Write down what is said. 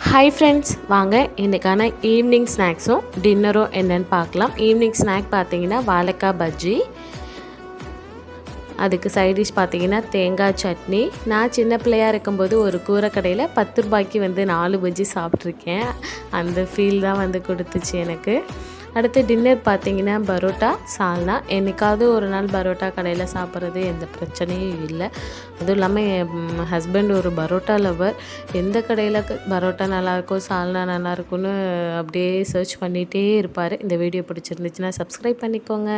Hi friends, வாங்க இன்றைக்கான evening ஸ்நாக்ஸும் டின்னரும் என்னென்னு பார்க்கலாம். ஈவினிங் ஸ்நாக் பார்த்தீங்கன்னா வாழைக்காய் பஜ்ஜி, அதுக்கு சைட் டிஷ் பார்த்தீங்கன்னா தேங்காய் சட்னி. நான் சின்ன பிள்ளையாக இருக்கும்போது ஒரு கூரை கடையில் 10 ரூபாய்க்கு 4 பஜ்ஜி சாப்பிட்ருக்கேன். அந்த ஃபீல் தான் கொடுத்துச்சு எனக்கு. அடுத்து டின்னர் பார்த்தீங்கன்னா பரோட்டா சால்னா. என்றைக்காவது ஒரு நாள் பரோட்டா கடையில் சாப்பிட்றது எந்த பிரச்சனையும் இல்லை. அதுவும் இல்லாமல் என் ஹஸ்பண்ட் ஒரு பரோட்டா லவர். எந்த கடையில் பரோட்டா நல்லாயிருக்கும், சால்னா நல்லாயிருக்குன்னு அப்படியே சர்ச் பண்ணிகிட்டே இருப்பார். இந்த வீடியோ பிடிச்சிருந்துச்சுன்னா சப்ஸ்கிரைப் பண்ணிக்கோங்க.